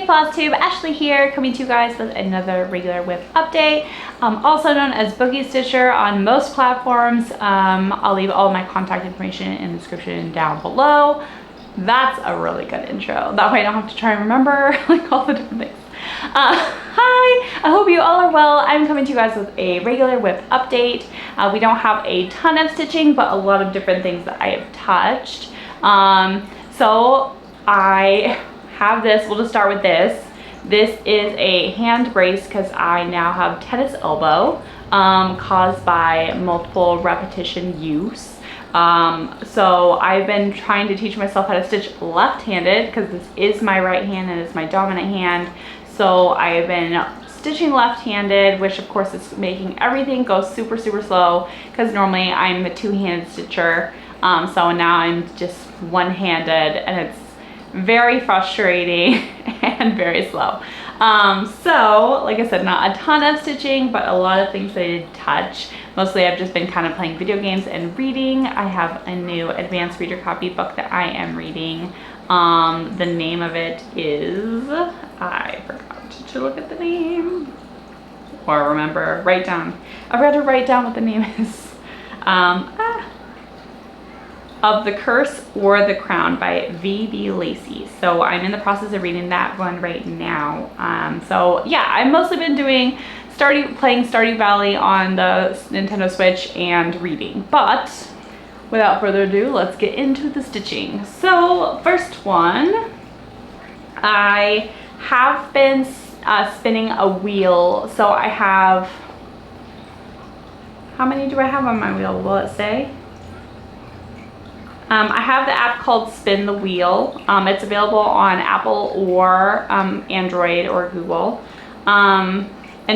Hey Flosstube, Ashley here, coming to you guys with another regular whip update. Also known as Boogie Stitcher on most platforms. I'll leave all my contact information in the description down below. That's a really good intro. That way I don't have to try and remember like all the different things. Hi, I hope you all are well. I'm coming to you guys with a regular whip update. We don't have a ton of stitching, but a lot of different things that I have touched. So I have this, we'll just start with this. This is a hand brace because I now have tennis elbow caused by multiple repetition use. So I've been trying to teach myself how to stitch left-handed because this is my right hand and it's my dominant hand. So I've been stitching left-handed, which of course is making everything go super slow because normally I'm a two-handed stitcher. So now I'm just one-handed and it's very frustrating and very slow. So like I said, not a ton of stitching, but a lot of things that I did touch. Mostly I've just been kind of playing video games and reading. I have a new advanced reader copy book that I am reading. The name of it is, I forgot to look at the name or remember, write down. I've got to write down what the name is. Of the Curse or the Crown by V.B. Lacey. So I'm in the process of reading that one right now. So yeah, I've mostly been doing playing Stardew Valley on the Nintendo Switch and reading. But without further ado, let's get into the stitching. So first one, I have been spinning a wheel. So I have, how many do I have on my wheel? Will it say? I have the app called Spin the Wheel. It's available on Apple or Android or Google. And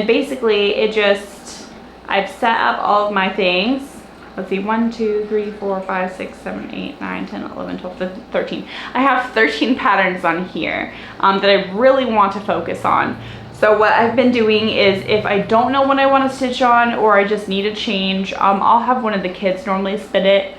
basically it just, I've set up all of my things. Let's see, 1, 2, 3, 4, 5, 6, 7, 8, 9, 10, 11, 12, 13. I have 13 patterns on here that I really want to focus on. So what I've been doing is if I don't know what I want to stitch on or I just need a change, I'll have one of the kids normally spin it.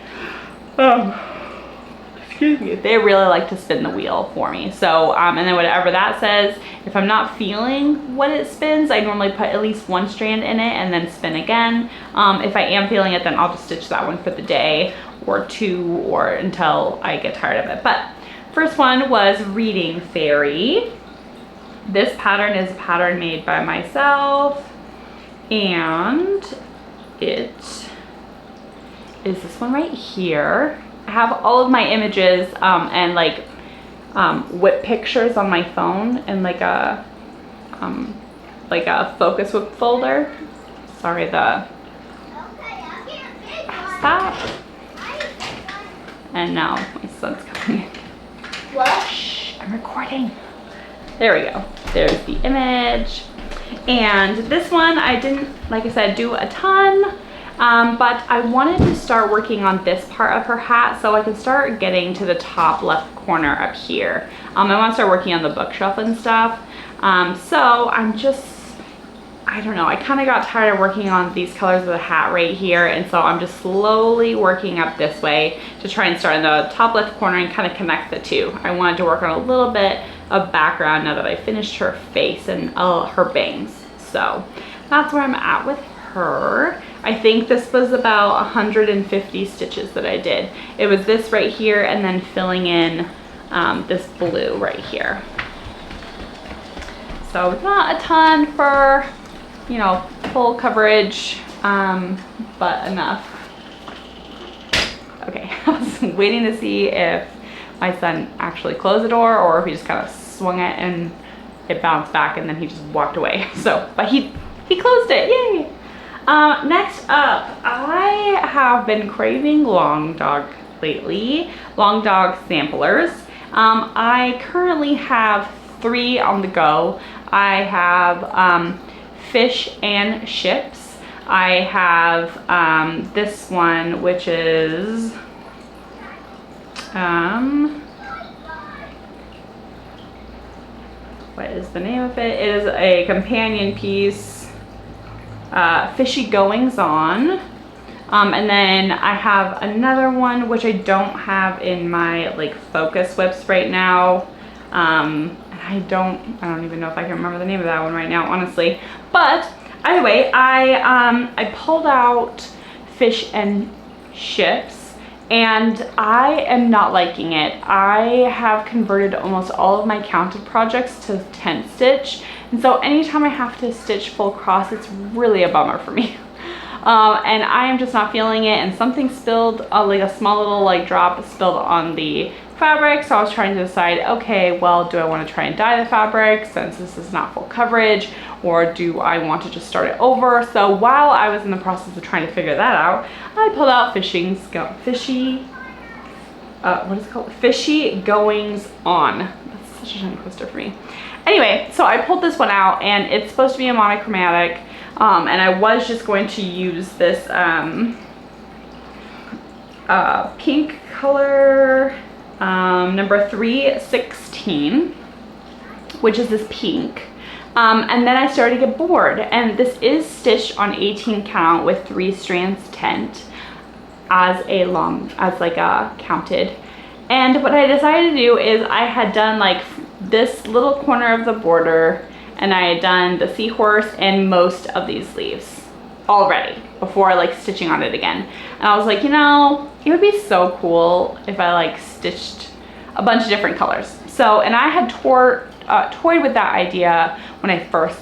Excuse me. They really like to spin the wheel for me. So, and then whatever that says, if I'm not feeling what it spins, I normally put at least one strand in it and then spin again. If I am feeling it, then I'll just stitch that one for the day or two or until I get tired of it. But first one was Reading Fairy. This pattern is a pattern made by myself and it is this one right here. I have all of my images and like whip pictures on my phone and like a focus whip folder. Sorry, stop. And now my son's coming in. What? Shh, I'm recording. There we go. There's the image. And this one I didn't, like I said, do a ton. But I wanted to start working on this part of her hat so I can start getting to the top left corner up here. I want to start working on the bookshelf and stuff. So I'm just, I don't know, I kind of got tired of working on these colors of the hat right here, and so I'm just slowly working up this way to try and start in the top left corner and kind of connect the two. I wanted to work on a little bit of background now that I finished her face and her bangs. So that's where I'm at with her. I think this was about 150 stitches that I did. It was this right here and then filling in this blue right here. So not a ton for, you know, full coverage, but enough. Okay, I was waiting to see if my son actually closed the door or if he just kind of swung it and it bounced back and then he just walked away. So, but he closed it, yay! Next up, I have been craving long dog lately, long dog samplers. I currently have 3 on the go. I have fish and ships. I have this one, which is what is the name of it? It is a companion piece. Fishy Goings On, and then I have another one which I don't have in my like focus whips right now. It I don't even know if I can remember the name of that one right now, honestly. But anyway, I pulled out Fish and Ships, and I am not liking it. I have converted almost all of my counted projects to tent stitch, and so anytime I have to stitch full cross, it's really a bummer for me. And I am just not feeling it, and something spilled, like a small little like drop spilled on the fabric, so I was trying to decide, okay, well, do I want to try and dye the fabric since this is not full coverage, or do I want to just start it over? So while I was in the process of trying to figure that out, I pulled out Fishy Goings On. That's such a tongue twister for me. Anyway, so I pulled this one out, and it's supposed to be a monochromatic, and I was just going to use this pink color, number 316, which is this pink. And then I started to get bored, and this is stitched on 18 count with 3 strands tent as like a counted. And what I decided to do is I had done like this little corner of the border, and I had done the seahorse and most of these sleeves already before like stitching on it again. And I was like, you know, it would be so cool if I like stitched a bunch of different colors. So, and I had toyed with that idea when I first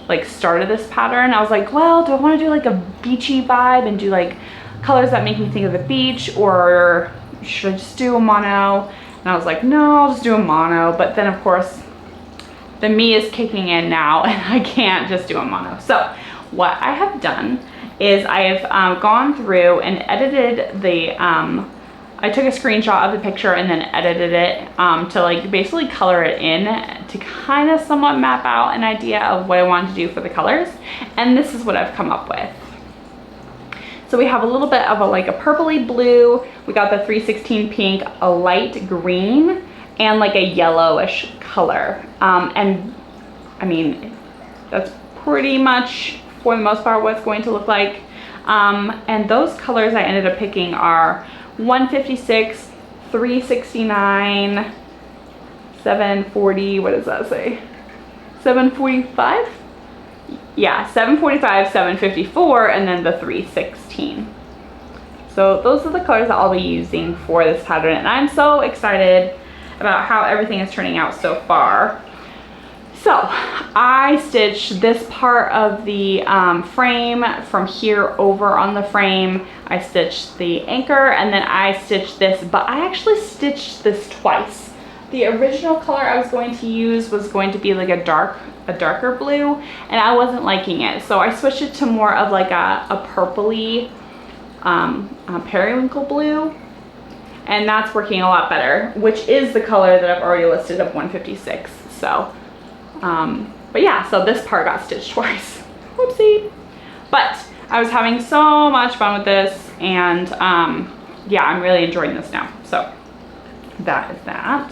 like started this pattern. I was like, well, do I want to do like a beachy vibe and do like colors that make me think of the beach, or should I just do a mono? And I was like, no, I'll just do a mono. But then of course the me is kicking in now, and I can't just do a mono. So what I have done is I've gone through and edited the, I took a screenshot of the picture and then edited it to like basically color it in to kind of somewhat map out an idea of what I wanted to do for the colors. And this is what I've come up with. So we have a little bit of like a purpley blue, we got the 316 pink, a light green, and like a yellowish color. And I mean, that's pretty much for the most part what it's going to look like. And those colors I ended up picking are 156, 369, 740, what does that say? 745? Yeah, 745, 754, and then the 316. So those are the colors that I'll be using for this pattern, and I'm so excited about how everything is turning out so far. So I stitched this part of the frame from here over on the frame. I stitched the anchor, and then I stitched this, but I actually stitched this twice. The original color I was going to use was going to be like a darker blue, and I wasn't liking it. So I switched it to more of like a purpley periwinkle blue, and that's working a lot better, which is the color that I've already listed of 156. So, but yeah, so this part got stitched twice. Whoopsie. But I was having so much fun with this, and yeah, I'm really enjoying this now. So that is that.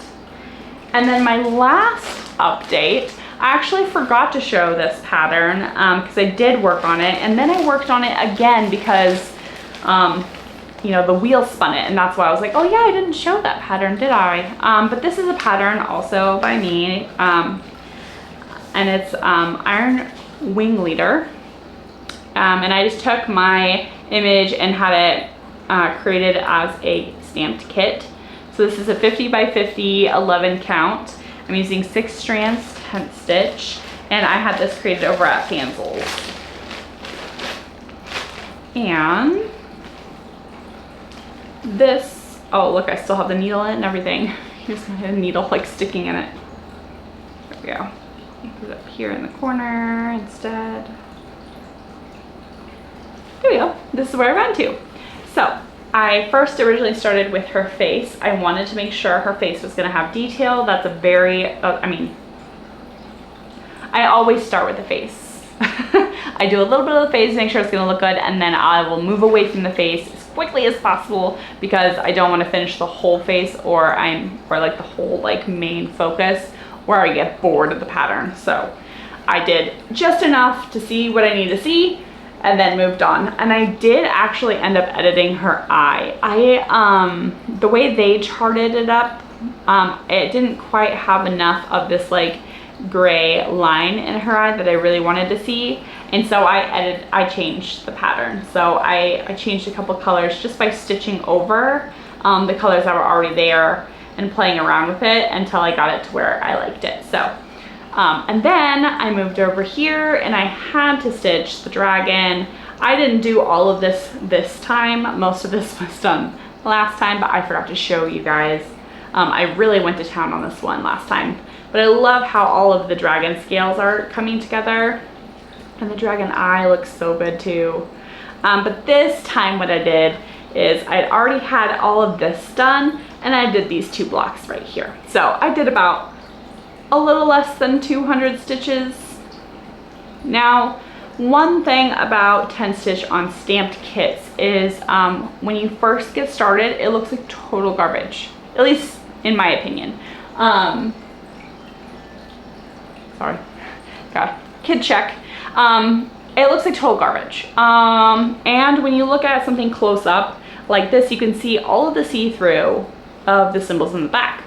And then my last update, I actually forgot to show this pattern because I did work on it, and then I worked on it again because you know, the wheel spun it, and that's why I was like, oh yeah, I didn't show that pattern, did I? But this is a pattern also by me, and it's Iron Wing Leader, and I just took my image and had it created as a stamped kit. So this is a 50 by 50, 11 count. I'm using 6 strands tent stitch, and I had this created over at Fanzel's. And this, oh look, I still have the needle in it and everything. Here's my needle like sticking in it. There we go. Put it up here in the corner instead. There we go. This is where I ran to. So I first originally started with her face. I wanted to make sure her face was going to have detail. That's a very, I mean, I always start with the face. I do a little bit of the face to make sure it's going to look good, and then I will move away from the face as quickly as possible because I don't want to finish the whole face or like the whole like main focus where I get bored of the pattern. So I did just enough to see what I need to see, and then moved on. And I did actually end up editing her eye. The way they charted it up it didn't quite have enough of this like gray line in her eye that I really wanted to see. And so I changed the pattern. So I changed a couple colors just by stitching over the colors that were already there and playing around with it until I got it to where I liked it. So, and then I moved over here and I had to stitch the dragon. I didn't do all of this time. Most of this was done last time, but I forgot to show you guys. I really went to town on this one last time, but I love how all of the dragon scales are coming together, and the dragon eye looks so good too. But this time what I did is I'd already had all of this done, and I did these 2 blocks right here. So I did about a little less than 200 stitches. Now, one thing about 10 stitch on stamped kits is when you first get started, it looks like total garbage, at least in my opinion. Sorry, got kid check. It looks like total garbage. And when you look at something close up like this, you can see all of the see-through of the symbols in the back.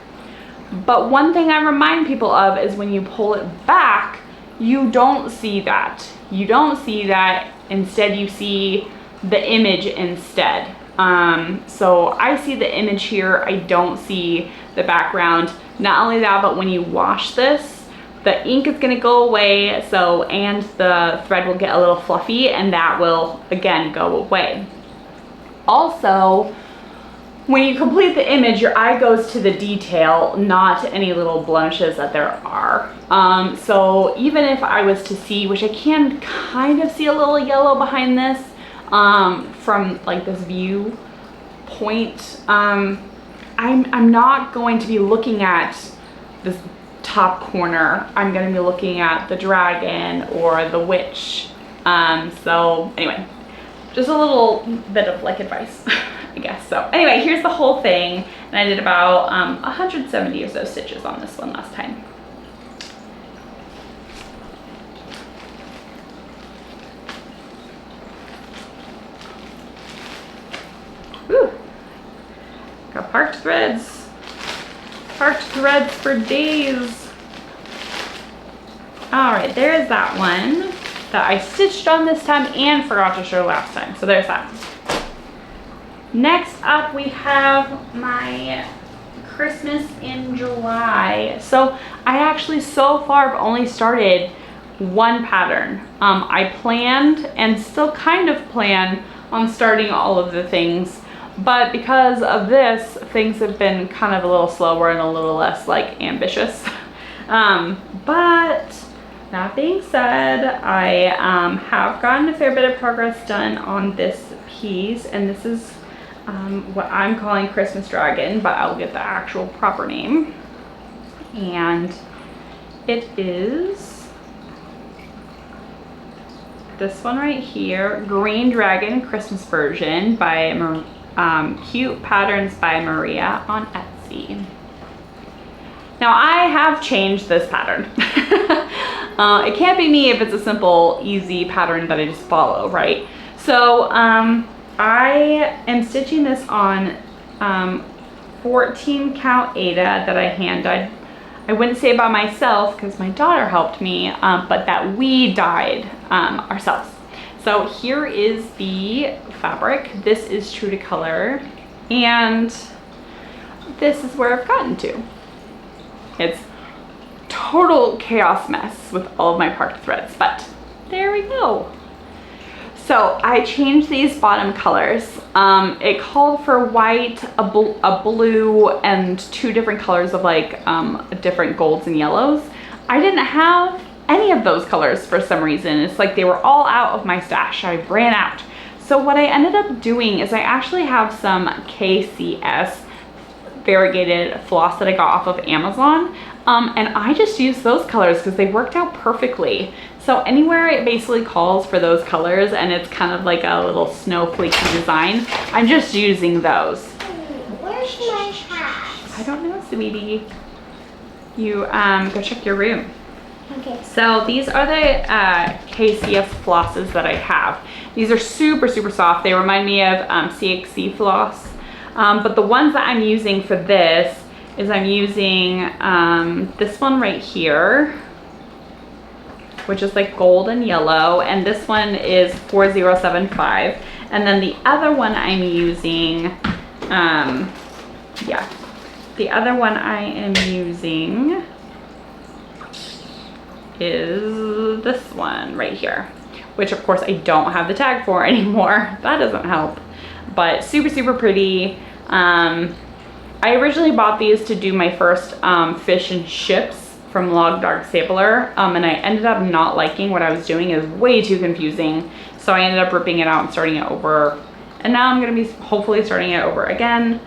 But one thing I remind people of is when you pull it back, you don't see that. You don't see that. Instead, you see the image instead. So I see the image here. I don't see the background. Not only that, but when you wash this, the ink is going to go away. And the thread will get a little fluffy, and that will again go away. Also, when you complete the image, your eye goes to the detail, not any little blemishes that there are. So even if I was to see, which I can kind of see a little yellow behind this from like this view point, I'm not going to be looking at this top corner. I'm going to be looking at the dragon or the witch. So anyway, just a little bit of like advice. I guess. So anyway, here's the whole thing, and I did about 170 or so stitches on this one last time. Whew. Got parked threads for days. All right, there's that one that I stitched on this time and forgot to show last time. So there's that. Next up, we have my Christmas in July. So I actually so far have only started one pattern. I planned and still kind of plan on starting all of the things, but because of this, things have been kind of a little slower and a little less like ambitious. But that being said, I have gotten a fair bit of progress done on this piece, and this is what I'm calling Christmas Dragon, but I'll get the actual proper name. And it is this one right here, Green Dragon Christmas version by Cute Patterns by Maria on Etsy. Now I have changed this pattern. It can't be me if it's a simple, easy pattern that I just follow, right? So I am stitching this on 14 count Aida that I hand dyed. I wouldn't say by myself because my daughter helped me, but that we dyed ourselves. So here is the fabric. This is true to color, and this is where I've gotten to. It's total chaos mess with all of my parked threads, but there we go. So I changed these bottom colors. It called for white, a blue, and 2 different colors of like different golds and yellows. I didn't have any of those colors for some reason. It's like they were all out of my stash. I ran out. So what I ended up doing is I actually have some KCS variegated floss that I got off of Amazon. And I just used those colors because they worked out perfectly. So anywhere it basically calls for those colors and it's kind of like a little snowflakey design, I'm just using those. Where's my hat? I don't know, sweetie. You go check your room. Okay. So these are the KCS flosses that I have. These are super, super soft. They remind me of CXC floss. But the ones that I'm using for this is I'm using this one right here, which is like gold and yellow, and this one is 4075. And then the other one I'm using, yeah, the other one I am using is this one right here, which of course I don't have the tag for anymore. That doesn't help, but super, super pretty. I originally bought these to do my first fish and chips from Log Dog Sampler, and I ended up not liking what I was doing. It was way too confusing, so I ended up ripping it out and starting it over, and now I'm gonna be hopefully starting it over again.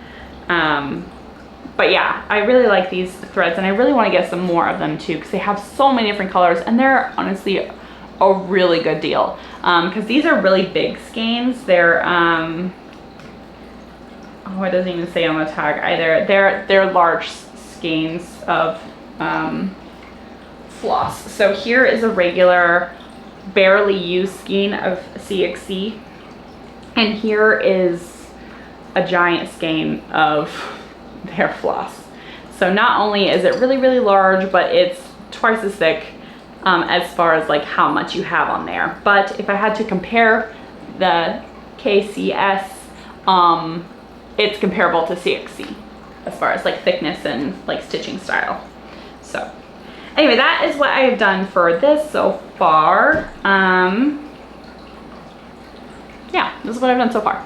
But yeah, I really like these threads, and I really want to get some more of them too, because they have so many different colors, and they're honestly a really good deal, because these are really big skeins. They're oh, it doesn't even say on the tag either. They're large skeins of floss. So here is a regular barely used skein of CXC, and here is a giant skein of their floss. So not only is it really, really large, but it's twice as thick as far as like how much you have on there. But if I had to compare the KCS, it's comparable to CXC as far as like thickness and like stitching style. So anyway, that is what I have done for this so far. Yeah, this is what I've done so far.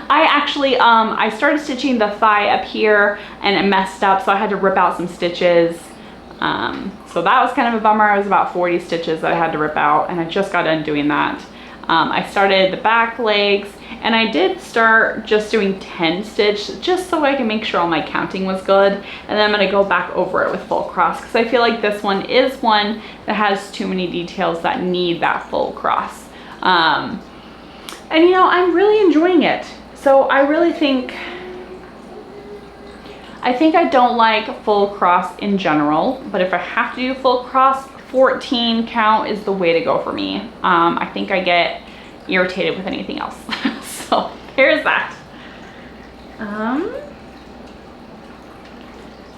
I actually, I started stitching the thigh up here and it messed up, so I had to rip out some stitches. So that was kind of a bummer. It was about 40 stitches that I had to rip out, and I just got done doing that. I started the back legs, and I did start just doing 10 stitch just so I can make sure all my counting was good. And then I'm gonna go back over it with full cross, because I feel like this one is one that has too many details that need that full cross. And you know, I'm really enjoying it. So I really think, I don't like full cross in general, but if I have to do full cross, 14 count is the way to go for me. I think I get irritated with anything else. So here's that.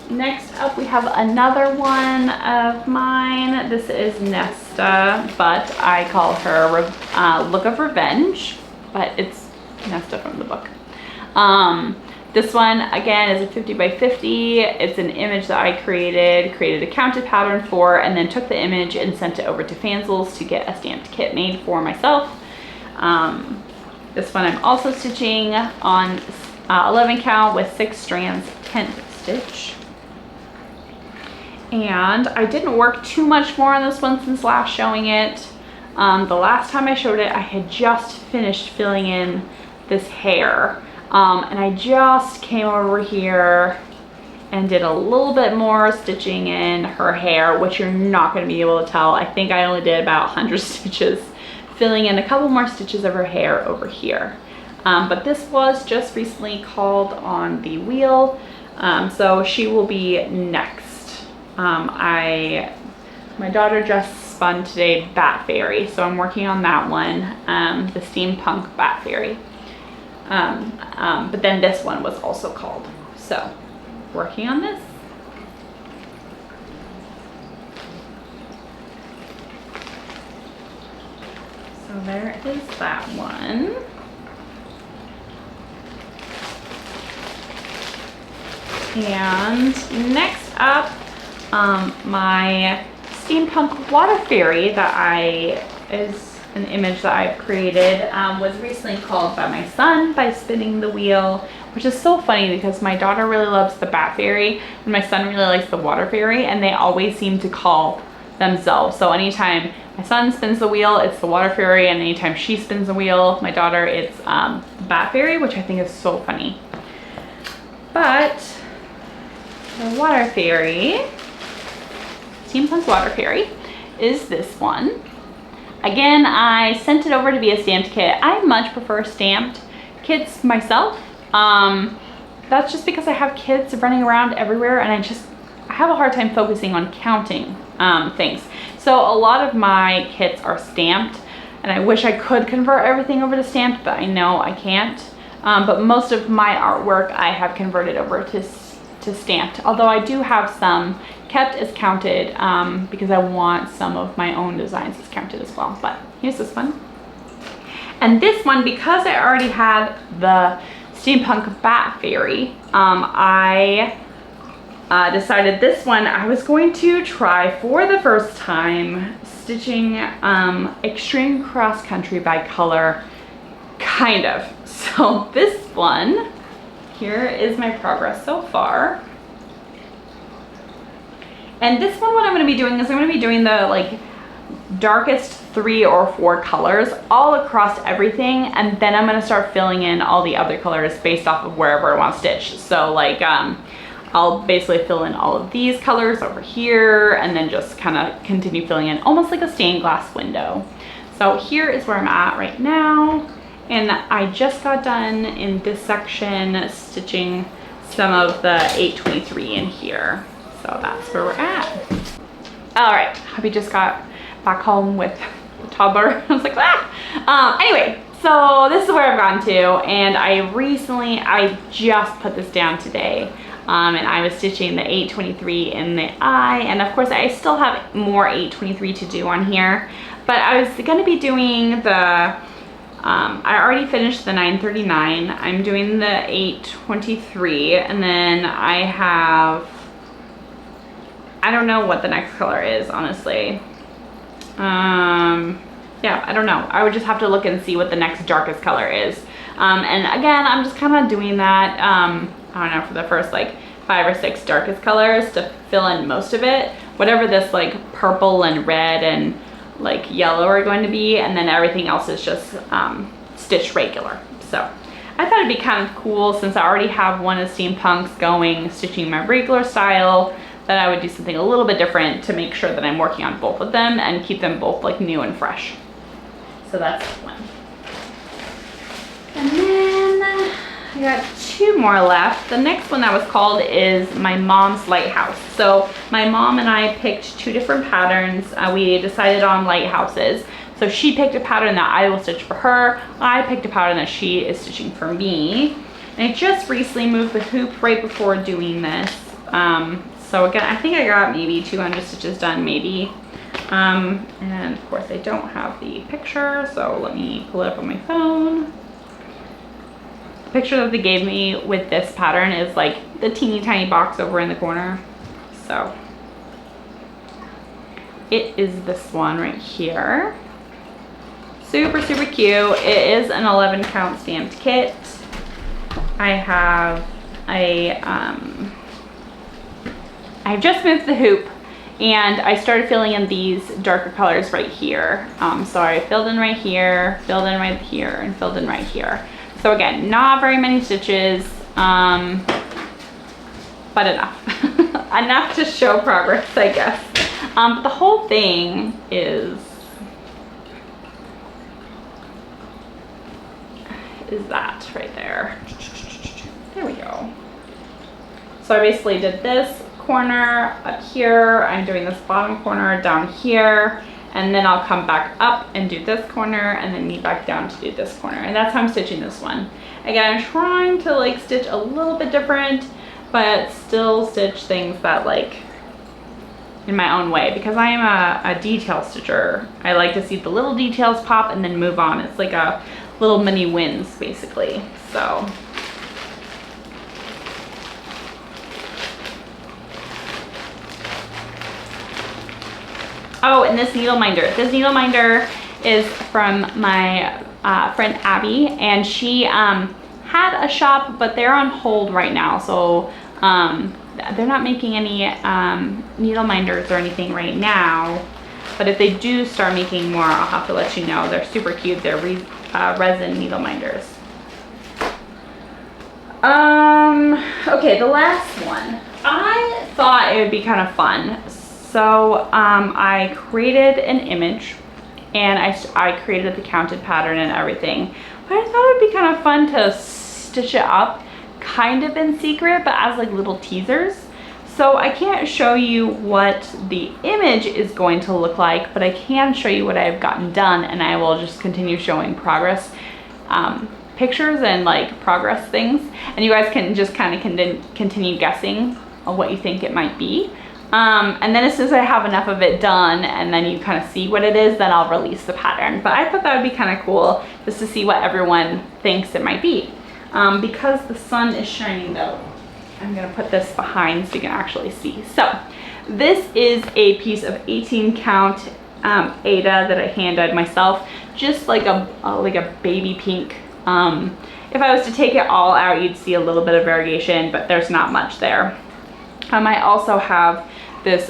Next up, we have another one of mine. This is Neesa, but I call her Look of Revenge, but it's Neesa from the book. This one, again, is a 50 by 50. It's an image that I created a counted pattern for, and then took the image and sent it over to Fanzels to get a stamped kit made for myself. This one I'm also stitching on 11 count with 6 strands, 10th stitch. And I didn't work too much more on this one since last showing it. The last time I showed it, I had just finished filling in this hair. And I just came over here and did a little bit more stitching in her hair, which you're not going to be able to tell. I think I only did about 100 stitches, filling in a couple more stitches of her hair over here. But this was just recently called on the wheel, so she will be next. My daughter just spun today Bat Fairy, so I'm working on that one, the Steampunk Bat Fairy. But then this one was also called, so working on this. So there is that one. And next up, my Steampunk Water Fairy is an image that I've created, was recently called by my son by spinning the wheel, which is so funny because my daughter really loves the Bat Fairy and my son really likes the Water Fairy, and they always seem to call themselves. So anytime my son spins the wheel, it's the Water Fairy, and anytime she spins the wheel, my daughter, it's the Bat Fairy, which I think is so funny. But the Water Fairy, Steampunk Water Fairy, is this one. Again, I sent it over to be a stamped kit. I much prefer stamped kits myself. That's just because I have kids running around everywhere, and I have a hard time focusing on counting things. So a lot of my kits are stamped, and I wish I could convert everything over to stamped, but I know I can't. But most of my artwork I have converted over to stamped, although I do have some kept as counted because I want some of my own designs as counted as well. But here's this one. And this one, because I already had the Steampunk Bat Fairy, I decided this one I was going to try for the first time stitching Extreme Cross Country by Color, kind of. So this one, here is my progress so far. And this one, what I'm going to be doing is I'm going to be doing the like darkest 3 or 4 colors all across everything, and then I'm going to start filling in all the other colors based off of wherever I want to stitch. So like I'll basically fill in all of these colors over here and then just kind of continue filling in almost like a stained glass window. So here is where I'm at right now, and I just got done in this section stitching some of the 823 in here. So that's where we're at. All right, hubby just got back home with the toddler. I was like, ah! Anyway, so this is where I've gotten to, and I just put this down today. And I was stitching the 823 in the eye, and of course I still have more 823 to do on here, but I was going to be doing the, I already finished the 939, I'm doing the 823, and then I don't know what the next color is, honestly. Yeah, I don't know. I would just have to look and see what the next darkest color is. And again, I'm just kind of doing that, I don't know, for the first like 5 or 6 darkest colors to fill in most of it. Whatever this like purple and red and like yellow are going to be, and then everything else is just stitched regular. So I thought it'd be kind of cool, since I already have one of Steampunk's going, stitching my regular style, that I would do something a little bit different to make sure that I'm working on both of them and keep them both like new and fresh. So that's one. And then I got 2 more left. The next one that was called is my mom's Lighthouse. So my mom and I picked 2 different patterns. We decided on lighthouses. So she picked a pattern that I will stitch for her. I picked a pattern that she is stitching for me. And I just recently moved the hoop right before doing this. So again, I think I got maybe 200 stitches done, maybe. And of course I don't have the picture, so let me pull it up on my phone. The picture that they gave me with this pattern is like the teeny tiny box over in the corner. So it is this one right here. Super, super cute. It is an 11 count stamped kit. I have a, I've just moved the hoop, and I started filling in these darker colors right here. So I filled in right here, filled in right here, and filled in right here. So again, not very many stitches, but enough. Enough to show progress, I guess. But the whole thing is that right there. There we go. So I basically did this corner up here, I'm doing this bottom corner down here, and then I'll come back up and do this corner and then knee back down to do this corner, and that's how I'm stitching this one. Again, I'm trying to like stitch a little bit different, but still stitch things that like in my own way, because I am a detail stitcher. I like to see the little details pop and then move on. It's like a little mini wins basically. So oh, and this needle minder. This needle minder is from my friend Abby, and she had a shop, but they're on hold right now. So they're not making any needle minders or anything right now. But if they do start making more, I'll have to let you know. They're super cute. They're resin needle minders. Okay, the last one. I thought it would be kind of fun. So I created an image, and I created the counted pattern and everything. But I thought it would be kind of fun to stitch it up kind of in secret, but as like little teasers. So I can't show you what the image is going to look like, but I can show you what I've gotten done, and I will just continue showing progress pictures and like progress things, and you guys can just kind of continue guessing on what you think it might be. And then as soon as I have enough of it done and then you kind of see what it is, then I'll release the pattern. But I thought that would be kind of cool just to see what everyone thinks it might be. Because the sun is shining though, I'm gonna put this behind so you can actually see. So this is a piece of 18 count Aida that I hand dyed myself, just like a baby pink. If I was to take it all out, you'd see a little bit of variation, but there's not much there. I also have this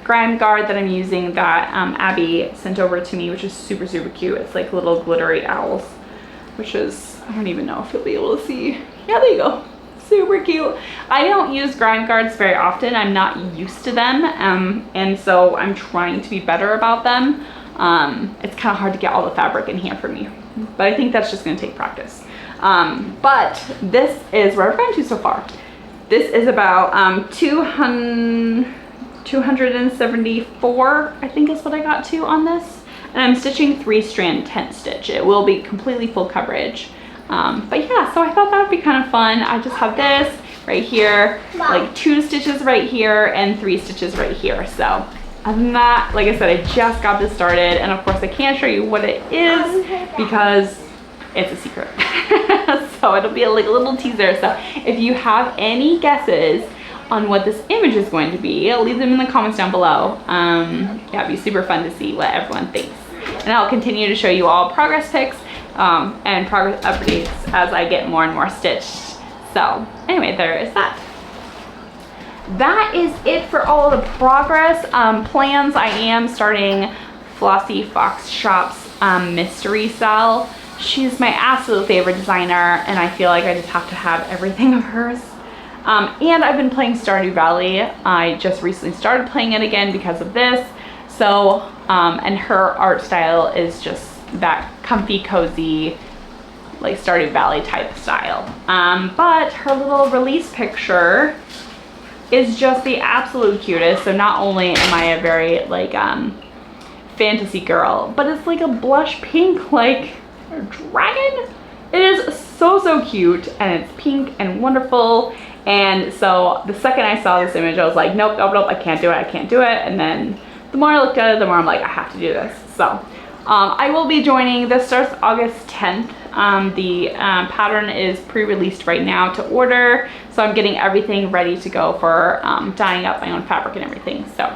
Grand Guard that I'm using that Abby sent over to me, which is super, super cute. It's like little glittery owls, which is, I don't even know if you'll be able to see. Yeah, there you go. Super cute. I don't use Grand Guards very often. I'm not used to them, and so I'm trying to be better about them. It's kind of hard to get all the fabric in here for me, but I think that's just going to take practice. But this is where I've gotten to so far. This is about 274, I think is what I got to on this. And I'm stitching 3-strand tent stitch. It will be completely full coverage. But yeah, so I thought that would be kind of fun. I just have this right here, like 2 stitches right here and 3 stitches right here. So other than that, like I said, I just got this started. And of course I can't show you what it is because it's a secret. So it'll be a little teaser. So if you have any guesses on what this image is going to be, leave them in the comments down below. Yeah, it'd be super fun to see what everyone thinks. And I'll continue to show you all progress pics and progress updates as I get more and more stitched. So anyway, there is that. That is it for all of the progress plans. I am starting Flossie Fox Shop's mystery cell. She's my absolute favorite designer, and I feel like I just have to have everything of hers. And I've been playing Stardew Valley. I just recently started playing it again because of this. So, and her art style is just that comfy, cozy, like Stardew Valley type style. But her little release picture is just the absolute cutest. So not only am I a very like fantasy girl, but it's like a blush pink, like a dragon. It is so cute, and it's pink and wonderful. And so the second I saw this image, I was like, nope, I can't do it. And then the more I looked at it, the more I'm like, I have to do this. So I will be joining. This starts August 10th. The pattern is pre-released right now to order, so I'm getting everything ready to go for dyeing up my own fabric and everything. So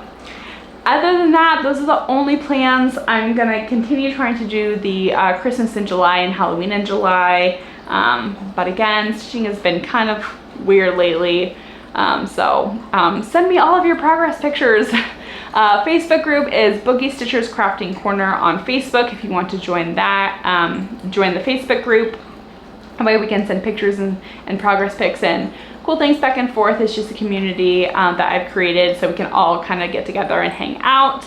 other than that, those are the only plans. I'm gonna continue trying to do the Christmas in July and Halloween in July. But again, stitching has been kind of weird lately. Send me all of your progress pictures. Facebook group is Boogie Stitchers Crafting Corner on Facebook. If you want to join that, join the Facebook group. That way we can send pictures and progress pics and cool things back and forth. It's just a community that I've created so we can all kind of get together and hang out.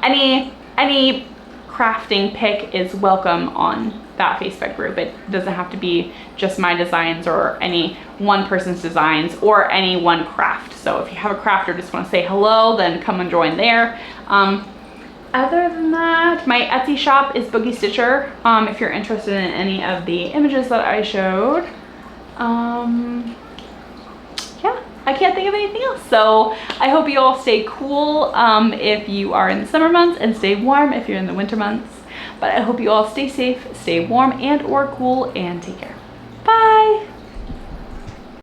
Any crafting pic is welcome on that Facebook group. It doesn't have to be just my designs or any one person's designs or any one craft. So if you have a craft or just want to say hello, then come and join there. Other than that, my Etsy shop is Boogie Stitcher. If you're interested in any of the images that I showed. Yeah, I can't think of anything else. So I hope you all stay cool if you are in the summer months, and stay warm if you're in the winter months. But I hope you all stay safe, stay warm and or cool, and take care.